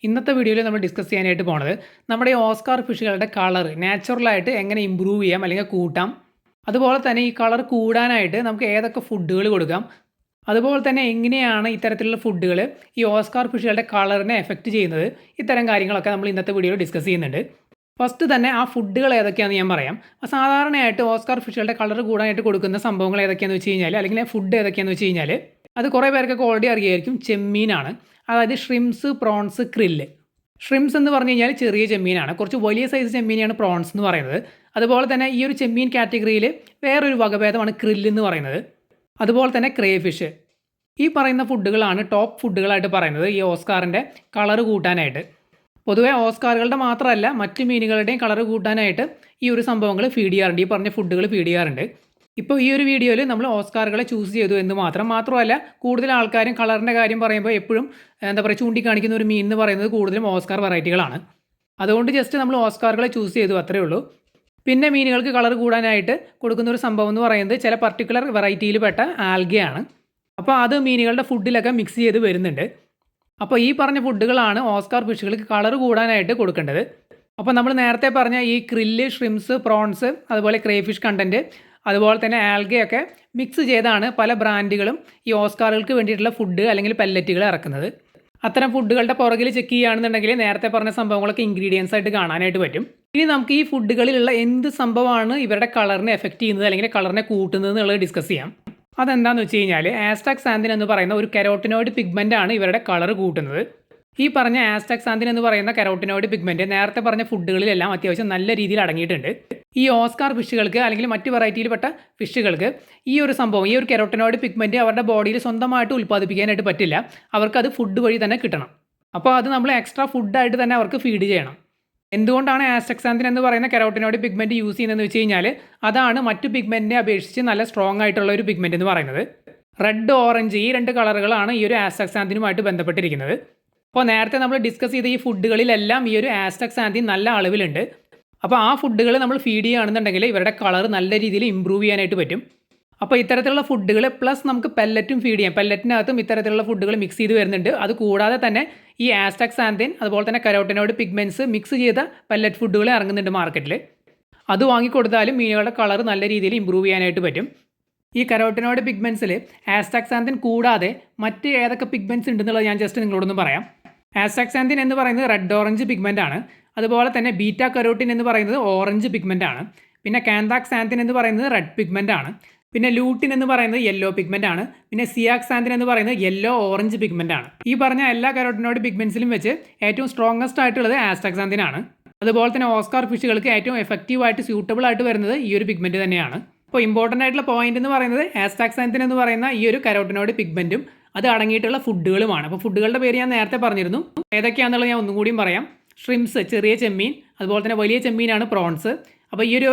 ഇന്നത്തെ വീഡിയോയിൽ നമ്മൾ ഡിസ്കസ് ചെയ്യാനായിട്ട് പോണത് നമ്മുടെ ഈ ഓസ്കാർ ഫിഷുകളുടെ കളർ നാച്ചുറലായിട്ട് എങ്ങനെ ഇമ്പ്രൂവ് ചെയ്യാം അല്ലെങ്കിൽ കൂട്ടാം. അതുപോലെ തന്നെ ഈ കളർ കൂടാനായിട്ട് നമുക്ക് ഏതൊക്കെ ഫുഡുകൾ കൊടുക്കാം, അതുപോലെ തന്നെ എങ്ങനെയാണ് ഇത്തരത്തിലുള്ള ഫുഡുകൾ ഈ ഓസ്കാർ ഫിഷുകളുടെ കളറിനെ എഫക്റ്റ് ചെയ്യുന്നത്, ഇത്തരം കാര്യങ്ങളൊക്കെ നമ്മൾ ഇന്നത്തെ വീഡിയോയിൽ ഡിസ്കസ് ചെയ്യുന്നുണ്ട്. ഫസ്റ്റ് തന്നെ ആ ഫുഡുകൾ ഏതൊക്കെയാണെന്ന് ഞാൻ പറയാം. സാധാരണയായിട്ട് ഓസ്കാർ ഫിഷുകളുടെ കളർ കൂടാനായിട്ട് കൊടുക്കുന്ന സംഭവങ്ങൾ ഏതൊക്കെയാണെന്ന് വെച്ച് കഴിഞ്ഞാൽ, അല്ലെങ്കിൽ ഫുഡ് ഏതൊക്കെയാണെന്ന് വെച്ച് കഴിഞ്ഞാൽ, അത് കുറേ പേർക്കൊക്കെ ഓൾറെഡി അറിയായിരിക്കും. ചെമ്മീനാണ്, അതായത് ഷ്രിംസ്, പ്രോൺസ്, ക്രില്ല്. ഷ്രിംസ് എന്ന് പറഞ്ഞു കഴിഞ്ഞാൽ ചെറിയ ചെമ്മീനാണ്, കുറച്ച് വലിയ സൈസ് ചെമ്മീനാണ് പ്രോൺസ് എന്ന് പറയുന്നത്. അതുപോലെ തന്നെ ഈ ഒരു ചെമ്മീൻ കാറ്റഗറിയിൽ വേറൊരു വകഭേദമാണ് ക്രില്ല് എന്ന് പറയുന്നത്. അതുപോലെ തന്നെ ക്രേ ഫിഷ്. ഈ പറയുന്ന ഫുഡുകളാണ് ടോപ്പ് ഫുഡുകളായിട്ട് പറയുന്നത് ഈ ഓസ്കാറിൻ്റെ കളർ കൂട്ടാനായിട്ട്. പൊതുവേ ഓസ്കാറുകളുടെ മാത്രമല്ല മറ്റ് മീനുകളുടെയും കളർ കൂട്ടാനായിട്ട് ഈ ഒരു സംഭവങ്ങൾ ഫീഡ് ചെയ്യാറുണ്ട്, ഈ പറഞ്ഞ ഫുഡുകൾ ഫീഡ് ചെയ്യാറുണ്ട്. ഇപ്പോൾ ഈ ഒരു വീഡിയോയിൽ നമ്മൾ ഓസ്കാറുകളെ ചൂസ് ചെയ്തു എന്ന് മാത്രമല്ല കൂടുതൽ ആൾക്കാരും കളറിൻ്റെ കാര്യം പറയുമ്പോൾ എപ്പോഴും എന്താ പറയുക ചൂണ്ടിക്കാണിക്കുന്ന ഒരു മീൻ എന്ന് പറയുന്നത് കൂടുതലും ഓസ്കാർ വെറൈറ്റികളാണ്. അതുകൊണ്ട് ജസ്റ്റ് നമ്മൾ ഓസ്കാറുകളെ ചൂസ് ചെയ്തു, അത്രയേ ഉള്ളൂ. പിന്നെ മീനുകൾക്ക് കളർ കൂടാനായിട്ട് കൊടുക്കുന്ന ഒരു സംഭവം എന്ന് പറയുന്നത് ചില പർട്ടിക്കുലർ വെറൈറ്റിയിൽ പെട്ട ആൽഗയാണ്. അപ്പോൾ അത് മീനുകളുടെ ഫുഡിലൊക്കെ മിക്സ് ചെയ്ത് വരുന്നുണ്ട്. അപ്പോൾ ഈ പറഞ്ഞ ഫുഡുകളാണ് ഓസ്കാർ ഫിഷുകൾക്ക് കളർ കൂടാനായിട്ട് കൊടുക്കേണ്ടത്. അപ്പോൾ നമ്മൾ നേരത്തെ പറഞ്ഞ ഈ ക്രില്ല്, ഷ്രിംസ്, പ്രോൺസ്, അതുപോലെ ക്രേഫിഷ് കണ്ടൻറ്റ്, അതുപോലെ തന്നെ ആൽഗയൊക്കെ മിക്സ് ചെയ്താണ് പല ബ്രാൻഡുകളും ഈ ഓസ്കാറുകൾക്ക് വേണ്ടിയിട്ടുള്ള ഫുഡ് അല്ലെങ്കിൽ പെല്ലറ്റുകൾ ഇറക്കുന്നത്. അത്തരം ഫുഡുകളുടെ പുറകിൽ ചെക്ക് ചെയ്യുകയാണെന്നുണ്ടെങ്കിൽ നേരത്തെ പറഞ്ഞ സംഭവങ്ങളൊക്കെ ഇൻഗ്രീഡിയൻസ് ആയിട്ട് കാണാനായിട്ട് പറ്റും. ഇനി നമുക്ക് ഈ ഫുഡുകളിലുള്ള എന്ത് സംഭവമാണ് ഇവരുടെ കളറിനെ എഫക്റ്റ് ചെയ്യുന്നത് അല്ലെങ്കിൽ കളറിനെ കൂട്ടുന്നത് എന്നുള്ളത് ഡിസ്കസ് ചെയ്യാം. അതെന്താണെന്ന് വെച്ച് കഴിഞ്ഞാൽ ആസ്റ്റാക്സാന്തിൻ എന്ന് പറയുന്ന ഒരു കരോട്ടിനോയിഡ് പിഗ്മെൻ്റ് ആണ് ഇവരുടെ കളർ കൂട്ടുന്നത്. ഈ പറഞ്ഞ ആസ്റ്റാക്സാന്തിൻ എന്ന് പറയുന്ന കരോട്ടിനോയിഡ് പിഗ്മെൻറ്റ് നേരത്തെ പറഞ്ഞ ഫുഡുകളിലെല്ലാം അത്യാവശ്യം നല്ല രീതിയിൽ അടങ്ങിയിട്ടുണ്ട്. ഈ ഓസ്കാർ ഫിഷുകൾക്ക് അല്ലെങ്കിൽ മറ്റ് വെറൈറ്റിയിൽപ്പെട്ട ഫിഷുകൾക്ക് ഈ ഒരു സംഭവം, ഈ ഒരു കരോട്ടിനോയിഡ് പിഗ്മെൻറ്റ് അവരുടെ ബോഡിയിൽ സ്വന്തമായിട്ട് ഉൽപ്പാദിപ്പിക്കാനായിട്ട് പറ്റില്ല. അവർക്കത് ഫുഡ് വഴി തന്നെ കിട്ടണം. അപ്പോൾ അത് നമ്മൾ എക്സ്ട്രാ ഫുഡായിട്ട് തന്നെ അവർക്ക് ഫീഡ് ചെയ്യണം. എന്തുകൊണ്ടാണ് ആസ്റ്റാക്സാന്തിൻ എന്ന് പറയുന്ന കരോട്ടിനോയിഡ് പിഗ്മെൻറ്റ് യൂസ് ചെയ്യുന്നതെന്ന് വെച്ച് കഴിഞ്ഞാൽ അതാണ് മറ്റു പിഗ്മെൻറ്റിനെ അപേക്ഷിച്ച് നല്ല സ്ട്രോങ് ആയിട്ടുള്ള ഒരു പിഗ്മെൻറ്റ് എന്ന് പറയുന്നത്. റെഡ്, ഓറഞ്ച് ഈ രണ്ട് കളറുകളാണ് ഈ ഒരു ആസ്റ്റാക്സാന്തിനുമായിട്ട് ബന്ധപ്പെട്ടിരിക്കുന്നത്. അപ്പോൾ നേരത്തെ നമ്മൾ ഡിസ്കസ് ചെയ്ത ഈ ഫുഡുകളിലെല്ലാം ഈ ഒരു ആസ്റ്റാക്സാന്തിൻ നല്ല അളവിലുണ്ട്. അപ്പോൾ ആ ഫുഡുകൾ നമ്മൾ ഫീഡ് ചെയ്യുകയാണെന്നുണ്ടെങ്കിൽ ഇവരുടെ കളർ നല്ല രീതിയിൽ ഇമ്പ്രൂവ് ചെയ്യാനായിട്ട് പറ്റും. അപ്പോൾ ഇത്തരത്തിലുള്ള ഫുഡുകൾ പ്ലസ് നമുക്ക് പെല്ലറ്റും ഫീഡ് ചെയ്യാം. പെല്ലറ്റിനകത്തും ഇത്തരത്തിലുള്ള ഫുഡുകൾ മിക്സ് ചെയ്ത് വരുന്നുണ്ട്. അത് കൂടാതെ തന്നെ ഈ ആസ്റ്റാക്സാന്തിൻ അതുപോലെ തന്നെ കരോട്ടിനോയിഡ് പിഗ്മെൻറ്റ്സ് മിക്സ് ചെയ്ത പെല്ലറ്റ് ഫുഡുകൾ ഇറങ്ങുന്നുണ്ട് മാർക്കറ്റിൽ. അത് വാങ്ങിക്കൊടുത്താലും മീനുകളുടെ കളർ നല്ല രീതിയിൽ ഇമ്പ്രൂവ് ചെയ്യാനായിട്ട് പറ്റും. ഈ കരോട്ടിനോയിഡ് പിഗ്മെൻറ്റ്സിൽ ആസ്റ്റാക്സാന്തിൻ കൂടാതെ മറ്റ് ഏതൊക്കെ പിഗ്മെൻറ്റ്സ് ഉണ്ടെന്നുള്ളത് ഞാൻ ജസ്റ്റ് നിങ്ങളോടൊന്ന് പറയാം. ആസ്റ്റാക്സാന്തിൻ എന്ന് പറയുന്നത് റെഡ് ഓറഞ്ച് പിഗ്മെൻ്റ് ആണ്. അതുപോലെ തന്നെ ബീറ്റ കരോട്ടിൻ എന്ന് പറയുന്നത് ഓറഞ്ച് പിഗ്മെൻ്റ് ആണ്. പിന്നെ കാന്താക്സാന്തിൻ എന്ന് പറയുന്നത് റെഡ് പിഗ്മെൻ്റ് ആണ്. പിന്നെ ലൂട്ടിൻ എന്ന് പറയുന്നത് യെല്ലോ പിഗ്മെൻ്റ് ആണ്. പിന്നെ സിയാക്സാന്തിൻ എന്ന് പറയുന്നത് യെല്ലോ ഓറഞ്ച് പിഗ്മെൻ്റ് ആണ്. ഈ പറഞ്ഞ എല്ലാ കരോട്ടിനോയിഡ് പിഗ്മെൻറ്റ്സിലും വെച്ച് ഏറ്റവും സ്ട്രോങ്ങസ്റ്റ് ആയിട്ടുള്ളത് ആസ്റ്റാക്സാന്തിൻ ആണ്. അതുപോലെ തന്നെ ഓസ്കാർ ഫിഷുകൾക്ക് ഏറ്റവും എഫക്റ്റീവായിട്ട് സ്യൂട്ടബിൾ ആയിട്ട് വരുന്നത് ഈ ഒരു പിഗ്മെൻറ്റ് തന്നെയാണ്. അപ്പോൾ ഇമ്പോർട്ടൻ്റ് ആയിട്ടുള്ള പോയിന്റ് എന്ന് പറയുന്നത് ആസ്റ്റാക്സാന്തിൻ എന്ന് പറയുന്ന ഈ ഒരു കരോട്ടിനോയിഡ് പിഗ്മെൻറ്റും അത് അടങ്ങിയിട്ടുള്ള ഫുഡുകളുമാണ്. അപ്പോൾ ഫുഡുകളുടെ പേര് ഞാൻ നേരത്തെ പറഞ്ഞിരുന്നു, ഏതൊക്കെയാണെന്നുള്ളത് ഞാൻ ഒന്നും കൂടിയും പറയാം. ഷ്രിംസ് ചെറിയ ചെമ്മീൻ, അതുപോലെ തന്നെ വലിയ ചെമ്മീനാണ് പ്രോൺസ്. അപ്പോൾ ഈ ഒരു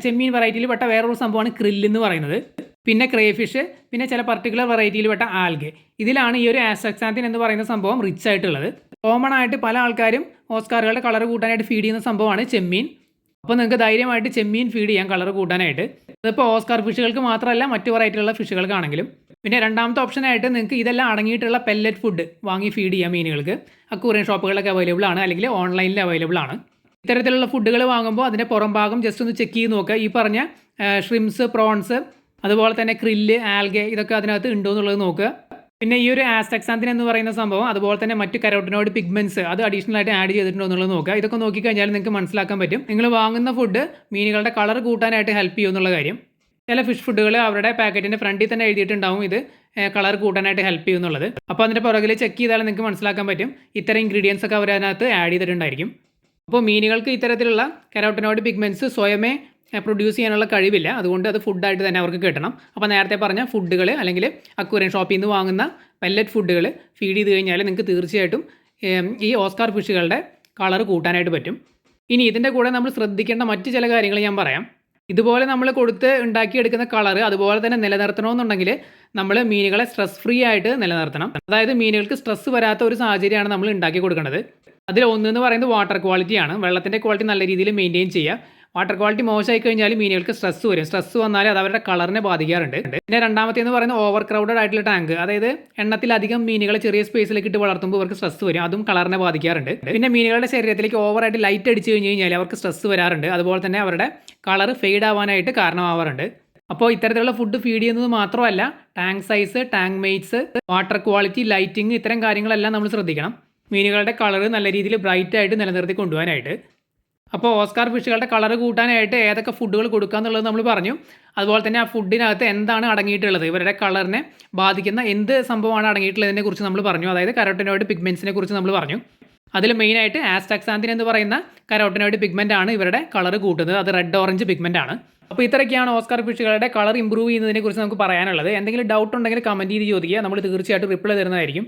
ചെമ്മീൻ വെറൈറ്റിയിൽ പെട്ട വേറൊരു സംഭവമാണ് ക്രില്ല് എന്ന് പറയുന്നത്. പിന്നെ ക്രേഫിഷ്, പിന്നെ ചില പർട്ടിക്കുലർ വെറൈറ്റിയിൽ പെട്ട ആൽഗെ. ഇതിലാണ് ഈ ഒരു ആസ്റ്റാക്സാന്തിൻ എന്ന് പറയുന്ന സംഭവം റിച്ച് ആയിട്ടുള്ളത്. കോമൺ ആയിട്ട് പല ആൾക്കാരും ഓസ്കാറുകളുടെ കളർ കൂട്ടാനായിട്ട് ഫീഡ് ചെയ്യുന്ന സംഭവമാണ് ചെമ്മീൻ. അപ്പോൾ നിങ്ങൾക്ക് ധൈര്യമായിട്ട് ചെമ്മീൻ ഫീഡ് ചെയ്യാം കളർ കൂട്ടാനായിട്ട്. അതിപ്പോൾ ഓസ്കാർ ഫിഷുകൾക്ക് മാത്രമല്ല മറ്റു വെറൈറ്റിയുള്ള ഫിഷുകൾക്കാണെങ്കിലും. പിന്നെ രണ്ടാമത്തെ ഓപ്ഷനായിട്ട് നിങ്ങൾക്ക് ഇതെല്ലാം അടങ്ങിയിട്ടുള്ള പെല്ലറ്റ് ഫുഡ് വാങ്ങി ഫീഡ് ചെയ്യാം മീനുകൾക്ക്. അക്വേറിയം ഷോപ്പുകളിലൊക്കെ അവൈലബിൾ ആണ്, അല്ലെങ്കിൽ ഓൺലൈനിൽ അവൈലബിൾ ആണ്. ഇത്തരത്തിലുള്ള ഫുഡുകൾ വാങ്ങുമ്പോൾ അതിൻ്റെ പുറം ഭാഗം ജസ്റ്റ് ഒന്ന് ചെക്ക് ചെയ്ത് നോക്കുക. ഈ പറഞ്ഞ ഷ്രിംസ്, പ്രോൺസ്, അതുപോലെ തന്നെ ക്രില്ല്, ആൽഗെ ഇതൊക്കെ അതിനകത്ത് ഉണ്ടോ എന്നുള്ളത് നോക്കുക. പിന്നെ ഈ ഒരു ആസ്റ്റാക്സാന്തിൻ എന്ന് പറയുന്ന സംഭവം അതുപോലെ തന്നെ മറ്റ് കരോട്ടിനോയിഡ് പിഗ്മെൻറ്റ്സ് അത് അഡീഷണൽ ആയിട്ട് ആഡ് ചെയ്തിട്ടുണ്ടോ എന്നുള്ളത് നോക്കുക. ഇതൊക്കെ നോക്കിക്കഴിഞ്ഞാൽ നിങ്ങൾക്ക് മനസ്സിലാക്കാൻ പറ്റും നിങ്ങൾ വാങ്ങുന്ന ഫുഡ് മീനുകളുടെ കളർ കൂട്ടാനായിട്ട് ഹെൽപ്പ് ചെയ്യും എന്നുള്ള കാര്യം. ചില ഫിഷ് ഫുഡുകൾ അവരുടെ പാക്കറ്റിൻ്റെ ഫ്രണ്ടിൽ തന്നെ എഴുതിയിട്ടുണ്ടാവും ഇത് കളർ കൂട്ടാനായിട്ട് ഹെൽപ്പ് ചെയ്യും എന്നുള്ളത്. അപ്പോൾ അതിൻ്റെ പുറകിൽ ചെക്ക് ചെയ്താൽ നിങ്ങൾക്ക് മനസ്സിലാക്കാൻ പറ്റും ഇത്തരം ഇൻഗ്രീഡിയൻസ് ഒക്കെ അവർ അതിനകത്ത് ആഡ് ചെയ്തിട്ടുണ്ടായിരിക്കും. അപ്പോൾ മീനുകൾക്ക് ഇത്തരത്തിലുള്ള കരോട്ടിനോയിഡ് പിഗ്മെൻറ്റ്സ് സ്വയമേ പ്രൊഡ്യൂസ് ചെയ്യാനുള്ള കഴിവില്ല. അതുകൊണ്ട് അത് ഫുഡായിട്ട് തന്നെ അവർക്ക് കിട്ടണം. അപ്പോൾ നേരത്തെ പറഞ്ഞ ഫുഡുകൾ അല്ലെങ്കിൽ അക്വേറിയം ഷോപ്പിൽ നിന്ന് വാങ്ങുന്ന പെല്ലറ്റ് ഫുഡുകൾ ഫീഡ് ചെയ്ത് കഴിഞ്ഞാൽ നിങ്ങൾക്ക് തീർച്ചയായിട്ടും ഈ ഓസ്കാർ ഫിഷുകളുടെ കളർ കൂട്ടാനായിട്ട് പറ്റും. ഇനി ഇതിൻ്റെ കൂടെ നമ്മൾ ശ്രദ്ധിക്കേണ്ട മറ്റ് ചില കാര്യങ്ങൾ ഞാൻ പറയാം. ഇതുപോലെ നമ്മൾ കൊടുത്ത് ഉണ്ടാക്കിയെടുക്കുന്ന കളർ അതുപോലെ തന്നെ നിലനിർത്തണമെന്നുണ്ടെങ്കിൽ നമ്മൾ മീനുകളെ സ്ട്രെസ് ഫ്രീ ആയിട്ട് നിലനിർത്തണം. അതായത് മീനുകൾക്ക് സ്ട്രെസ് വരാത്ത ഒരു സാഹചര്യമാണ് നമ്മൾ ഉണ്ടാക്കി കൊടുക്കേണ്ടത്. അതിൽ ഒന്നെന്ന് പറയുന്നത് വാട്ടർ ക്വാളിറ്റിയാണ്. വെള്ളത്തിൻ്റെ ക്വാളിറ്റി നല്ല രീതിയിൽ മെയിൻറ്റെയിൻ ചെയ്യുക. വാട്ടർ ക്വാളിറ്റി മോശമായി കഴിഞ്ഞാൽ മീനുകൾക്ക് സ്ട്രെസ് വരും. സ്ട്രെസ് വന്നാൽ അത് അവരുടെ കളറിനെ ബാധിക്കാറുണ്ട്. പിന്നെ രണ്ടാമത്തേന്ന് പറയുന്നത് ഓവർ ക്രൗഡഡ് ആയിട്ടുള്ള ടാങ്ക്, അതായത് എണ്ണത്തിലധികം മീനുകളെ ചെറിയ സ്പേസിലേക്ക് ഇട്ട് വളർത്തുമ്പോൾ അവർക്ക് സ്ട്രെസ് വരും, അതും കളറിനെ ബാധിക്കാറുണ്ട്. പിന്നെ മീനുകളുടെ ശരീരത്തിലേക്ക് ഓവറായിട്ട് ലൈറ്റ് അടിച്ചു കഴിഞ്ഞ് കഴിഞ്ഞാൽ അവർക്ക് സ്ട്രെസ് വരാറുണ്ട്, അതുപോലെ തന്നെ അവരുടെ കളർ ഫെയ്ഡ് ആവാനായിട്ട് കാരണമാവാറുണ്ട്. അപ്പോൾ ഇത്തരത്തിലുള്ള ഫുഡ് ഫീഡ് ചെയ്യുന്നത് മാത്രമല്ല, tank size, tank mates, water quality, lighting, ഇത്തരം കാര്യങ്ങളെല്ലാം നമ്മൾ ശ്രദ്ധിക്കണം മീനുകളുടെ കളർ നല്ല രീതിയിൽ ബ്രൈറ്റ് ആയിട്ട് നിലനിർത്തി കൊണ്ടുപോകാനായിട്ട്. അപ്പോൾ ഓസ്കാർ ഫിഷുകളുടെ കളർ കൂട്ടാനായിട്ട് ഏതൊക്കെ ഫുഡുകൾ കൊടുക്കുക എന്നുള്ളത് നമ്മൾ പറഞ്ഞു. അതുപോലെ തന്നെ ആ ഫുഡിനകത്ത് എന്താണ് അടങ്ങിയിട്ടുള്ളത്, ഇവരുടെ കളറിനെ ബാധിക്കുന്ന എന്ത് സംഭവമാണ് അടങ്ങിയിട്ടുള്ളതിനെ കുറിച്ച് നമ്മൾ പറഞ്ഞു. അതായത് കരോട്ടിനോയിഡ് പിഗ്മെൻസിനെ കുറിച്ച് നമ്മൾ പറഞ്ഞു. അതിൽ മെയിനായിട്ട് ആസ്റ്റാക്സാന്തിൻ എന്ന് പറയുന്ന കരോട്ടിനോയിഡ് പിഗ്മെൻ്റ് ആണ് ഇവരുടെ കളർ കൂട്ടുന്നത്. അത് റെഡ് ഓറഞ്ച് പിഗ്മെൻ്റ് ആണ്. അപ്പോൾ ഇത്രയൊക്കെയാണ് ഓസ്കാർ ഫിഷുകളുടെ കളർ ഇമ്പ്രൂവ് ചെയ്യുന്നതിനെ കുറിച്ച് നമുക്ക് പറയാനുള്ളത്. എന്തെങ്കിലും ഡൗട്ട് ഉണ്ടെങ്കിൽ കമൻറ്റ് ചെയ്ത് ചോദിക്കുക, നമ്മൾ തീർച്ചയായിട്ടും റിപ്ലൈ തരുന്നതായിരിക്കും.